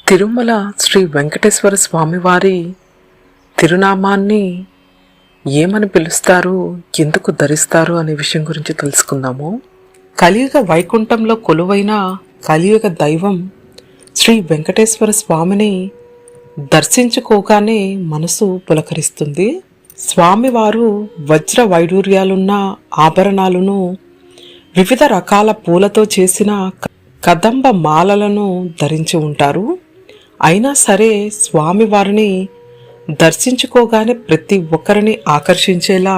తిరుమల శ్రీ వెంకటేశ్వర స్వామివారి తిరునామాన్ని ఏమని పిలుస్తారు, ఎందుకు ధరిస్తారు అనే విషయం గురించి తెలుసుకుందాము. కలియుగ వైకుంఠంలో కొలువైన కలియుగ దైవం శ్రీ వెంకటేశ్వర స్వామిని దర్శించుకోగానే మనసు పులకరిస్తుంది. స్వామివారు వజ్ర వైడూర్యాలున్న ఆభరణాలను, వివిధ రకాల పూలతో చేసిన కదంబ మాలలను ధరించి ఉంటారు. అయినా సరే స్వామివారిని దర్శించుకోగానే ప్రతి ఒక్కరిని ఆకర్షించేలా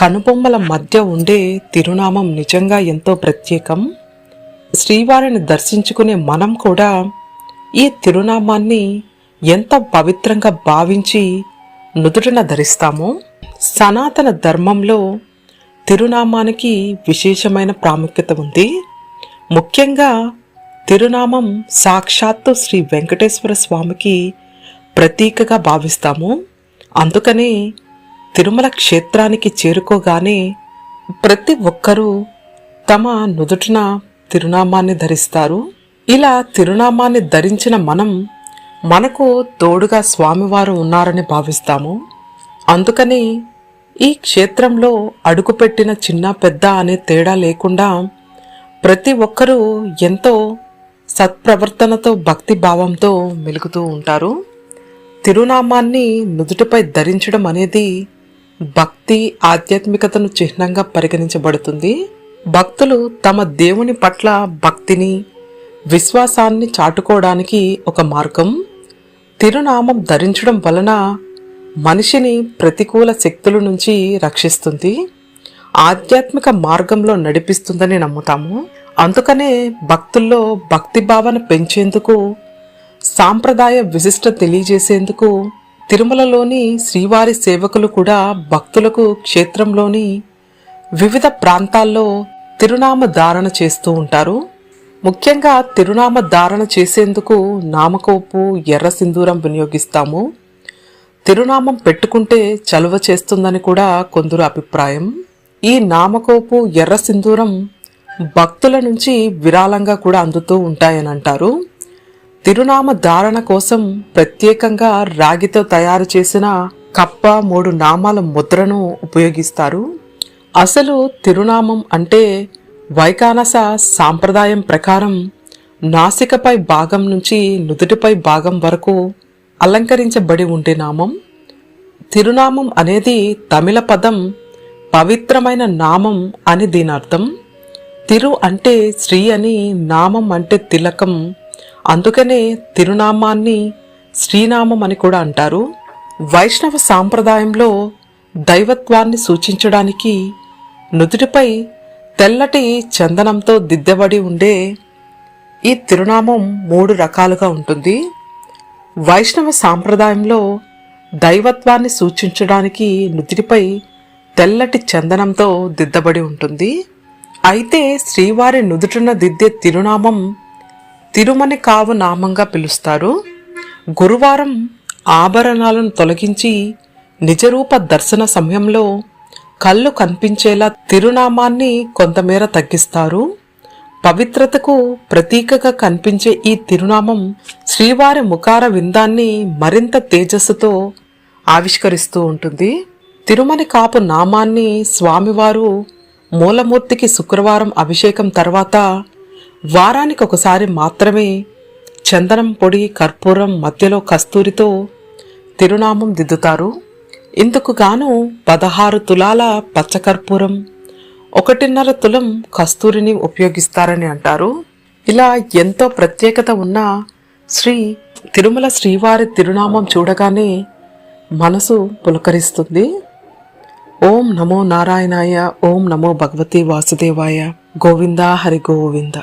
కనుబొమ్మల మధ్య ఉండే తిరునామం నిజంగా ఎంతో ప్రత్యేకం. శ్రీవారిని దర్శించుకునే మనం కూడా ఈ తిరునామాన్ని ఎంత పవిత్రంగా భావించి నుదుటిన ధరిస్తామో. సనాతన ధర్మంలో తిరునామానికి విశేషమైన ప్రాముఖ్యత ఉంది. ముఖ్యంగా తిరునామం సాక్షాత్తు శ్రీ వెంకటేశ్వర స్వామికి ప్రతీకగా భావిస్తాము. అందుకనే తిరుమల క్షేత్రానికి చేరుకోగానే ప్రతి ఒక్కరూ తమ నుదుటిన తిరునామాన్ని ధరిస్తారు. ఇలా తిరునామాన్ని ధరించిన మనం మనకు తోడుగా స్వామివారు ఉన్నారని భావిస్తాము. అందుకని ఈ క్షేత్రంలో అడుగుపెట్టిన చిన్న పెద్ద అనే తేడా లేకుండా ప్రతి ఒక్కరూ ఎంతో సత్ప్రవర్తనతో భక్తి భావంతో మెలుగుతూ ఉంటారు. తిరునామాన్ని నుదుటిపై ధరించడం అనేది భక్తి ఆధ్యాత్మికతను చిహ్నంగా పరిగణించబడుతుంది. భక్తులు తమ దేవుని పట్ల భక్తిని, విశ్వాసాన్ని చాటుకోవడానికి ఒక మార్గం. తిరునామం ధరించడం వలన మనిషిని ప్రతికూల శక్తుల నుంచి రక్షిస్తుంది, ఆధ్యాత్మిక మార్గంలో నడిపిస్తుందని నమ్ముతాము. అందుకనే భక్తుల్లో భక్తి భావన పెంచేందుకు, సాంప్రదాయ విశిష్ట తెలియజేసేందుకు తిరుమలలోని శ్రీవారి సేవకులు కూడా భక్తులకు క్షేత్రంలోని వివిధ ప్రాంతాల్లో తిరునామ ధారణ చేస్తూ ఉంటారు. ముఖ్యంగా తిరునామ ధారణ చేసేందుకు నామకోపు, ఎర్ర సింధూరం వినియోగిస్తాము. తిరునామం పెట్టుకుంటే చలువ చేస్తుందని కూడా కొందరు అభిప్రాయం. ఈ నామకోపు, ఎర్ర సింధూరం భక్తుల నుంచి విరాళంగా కూడా అందుతూ ఉంటాయని అంటారు. తిరునామ ధారణ కోసం ప్రత్యేకంగా రాగితో తయారు చేసిన కప్ప, 3 నామాల ముద్రను ఉపయోగిస్తారు. అసలు తిరునామం అంటే వైకానస సాంప్రదాయం ప్రకారం నాసికపై భాగం నుంచి నుదుటిపై భాగం వరకు అలంకరించబడి ఉండే నామం. తిరునామం అనేది తమిళ పదం పవిత్రమైన నామం అని దీని అర్థం. తిరు అంటే శ్రీ అని, నామం అంటే తిలకం. అందుకనే తిరునామాన్ని శ్రీనామం అని కూడా అంటారు. వైష్ణవ సాంప్రదాయంలో దైవత్వాన్ని సూచించడానికి నుదుటిపై తెల్లటి చందనంతో దిద్దబడి ఉండే ఈ తిరునామం 3 రకాలుగా ఉంటుంది. వైష్ణవ సాంప్రదాయంలో దైవత్వాన్ని సూచించడానికి నుదుటిపై తెల్లటి చందనంతో దిద్దబడి ఉంటుంది. అయితే శ్రీవారి నుదుటిన దిద్దే తిరునామం తిరుమని కావు నామంగా పిలుస్తారు. గురువారం ఆభరణాలను తొలగించి నిజరూప దర్శన సమయంలో కళ్ళు కనిపించేలా తిరునామాన్ని కొంతమేర తగ్గిస్తారు. పవిత్రతకు ప్రతీకగా కనిపించే ఈ తిరునామం శ్రీవారి ముఖార విందాన్ని మరింత తేజస్సుతో ఆవిష్కరిస్తూ ఉంటుంది. తిరుమని కాపు నామాన్ని స్వామివారు మూలమూర్తికి శుక్రవారం అభిషేకం తర్వాత వారానికి ఒకసారి మాత్రమే చందనం పొడి, కర్పూరం, మధ్యలో కస్తూరితో తిరునామం దిద్దుతారు. ఇందుకు గాను 16 తులాల పచ్చకర్పూరం, 1.5 తులం కస్తూరిని ఉపయోగిస్తారని అంటారు. ఇలా ఎంతో ప్రత్యేకత ఉన్న శ్రీ తిరుమల శ్రీవారి తిరునామం చూడగానే మనసు పులకరిస్తుంది. ఓం నమో నారాయణాయ, ఓం నమో భగవతి వాసుదేవాయ, గోవింద హరి గోవింద.